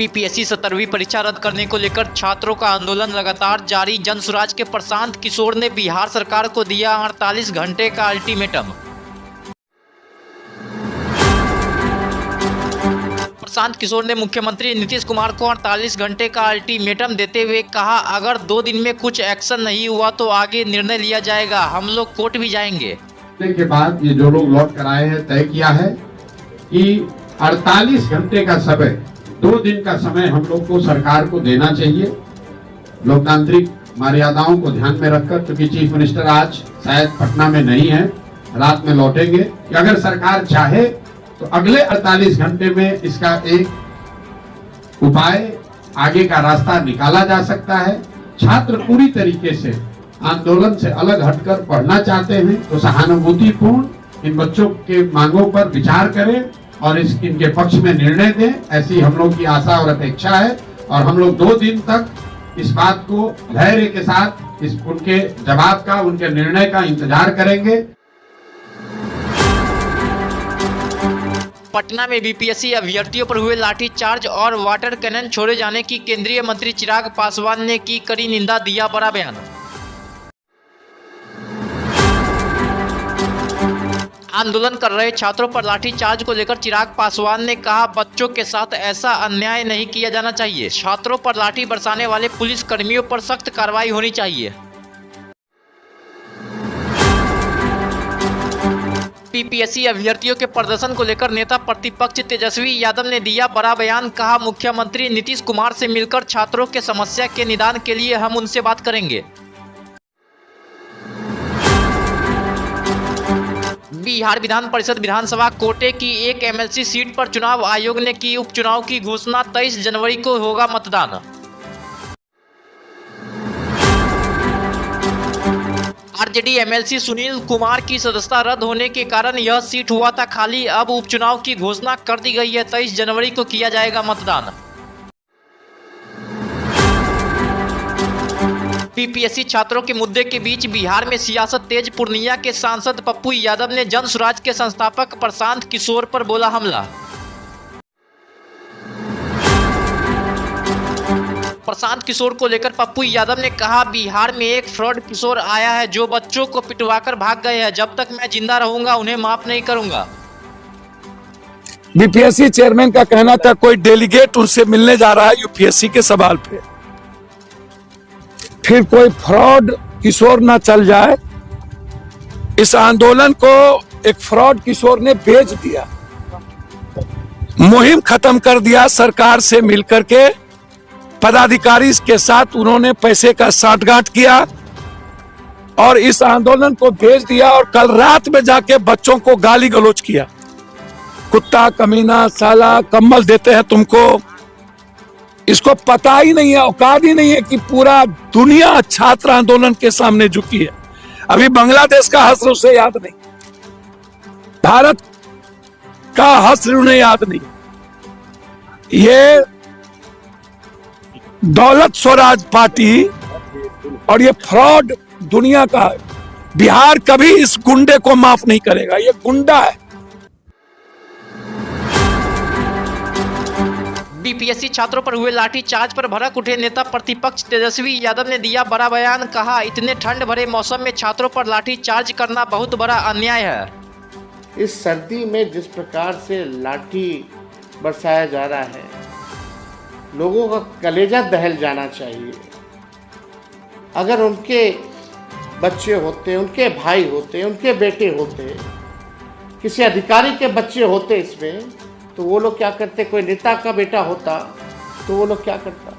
BPSC 17वीं परीक्षा रद्द करने को लेकर छात्रों का आंदोलन लगातार जारी। जनसुराज के प्रशांत किशोर ने बिहार सरकार को दिया 48 घंटे का अल्टीमेटम। प्रशांत किशोर ने मुख्यमंत्री नीतीश कुमार को 48 घंटे का अल्टीमेटम देते हुए कहा, अगर 2 दिन में कुछ एक्शन नहीं हुआ तो आगे निर्णय लिया जाएगा, हम लोग कोर्ट भी जाएंगे। के बाद ये जो लोग लौट कर आए हैं तय किया है कि 48 घंटे का समय, 2 दिन का समय हम लोग को सरकार को देना चाहिए, लोकतांत्रिक मर्यादाओं को ध्यान में रखकर, क्योंकि चीफ मिनिस्टर आज शायद पटना में नहीं है, रात में लौटेंगे। कि अगर सरकार चाहे तो अगले 48 घंटे में इसका एक उपाय, आगे का रास्ता निकाला जा सकता है। छात्र पूरी तरीके से आंदोलन से अलग हटकर पढ़ना चाहते हैं तो सहानुभूतिपूर्ण इन बच्चों के मांगों पर विचार करें और इनके पक्ष में निर्णय दें, ऐसी हम लोग की आशा और अपेक्षा है। और हम लोग 2 दिन तक इस बात को धैर्य के साथ उनके जवाब का, उनके निर्णय का इंतजार करेंगे। पटना में बीपीएससी अभ्यर्थियों पर हुए लाठीचार्ज और वाटर कैनन छोड़े जाने की केंद्रीय मंत्री चिराग पासवान ने की कड़ी निंदा, दिया बड़ा बयान। आंदोलन कर रहे छात्रों पर लाठीचार्ज को लेकर चिराग पासवान ने कहा, बच्चों के साथ ऐसा अन्याय नहीं किया जाना चाहिए। छात्रों पर लाठी बरसाने वाले पुलिस कर्मियों पर सख्त कार्रवाई होनी चाहिए। बीपीएससी अभ्यर्थियों के प्रदर्शन को लेकर नेता प्रतिपक्ष तेजस्वी यादव ने दिया बड़ा बयान। कहा, मुख्यमंत्री नीतीश कुमार से मिलकर छात्रों के समस्या के निदान के लिए हम उनसे बात करेंगे। बिहार विधान परिषद विधानसभा कोटे की एक एमएलसी सीट पर चुनाव आयोग ने की उपचुनाव की घोषणा। 23 जनवरी को होगा मतदान। आरजेडी एमएलसी सुनील कुमार की सदस्यता रद्द होने के कारण यह सीट हुआ था खाली। अब उपचुनाव की घोषणा कर दी गई है। 23 जनवरी को किया जाएगा मतदान। बीपीएससी छात्रों के मुद्दे के बीच बिहार में सियासत तेज। पूर्णिया के सांसद पप्पू यादव ने जनसुराज के संस्थापक प्रशांत किशोर पर बोला हमला। प्रशांत किशोर को लेकर पप्पू यादव ने कहा, बिहार में एक फ्रॉड किशोर आया है जो बच्चों को पिटवाकर भाग गए हैं। जब तक मैं जिंदा रहूंगा उन्हें माफ नहीं करूंगा। बीपीएससी चेयरमैन का कहना था कोई डेलीगेट उनसे मिलने जा रहा है यूपीएससी के सवाल पे, फिर कोई फ्रॉड किशोर ना चल जाए। इस आंदोलन को एक फ्रॉड किशोर ने बेच दिया, मुहिम खत्म कर दिया। सरकार से मिलकर के पदाधिकारी के साथ उन्होंने पैसे का साठगांठ किया और इस आंदोलन को भेज दिया। और कल रात में जाके बच्चों को गाली गलौज किया, कुत्ता, कमीना, साला, कम्बल देते हैं तुमको। इसको पता ही नहीं है, औकात ही नहीं है कि पूरा दुनिया छात्र आंदोलन के सामने झुकी है। अभी बांग्लादेश का हश्र उसे याद नहीं, भारत का हश्र उन्हें याद नहीं। ये दौलत स्वराज पार्टी और ये फ्रॉड दुनिया का, बिहार कभी इस गुंडे को माफ नहीं करेगा। ये गुंडा है। बीपीएससी छात्रों पर हुए लाठीचार्ज पर भड़क उठे नेता प्रतिपक्ष तेजस्वी यादव ने दिया बड़ा बयान। कहा, इतने ठंड भरे मौसम में छात्रों पर लाठीचार्ज करना बहुत बड़ा अन्याय है। इस सर्दी में जिस प्रकार से लाठी बरसाया जा रहा है, लोगों का कलेजा दहल जाना चाहिए। अगर उनके बच्चे होते, उनके भाई होते, उनके बेटे होते, किसी अधिकारी के बच्चे होते इसमें, तो वो लोग क्या करते? कोई नेता का बेटा होता तो वो लोग क्या करता?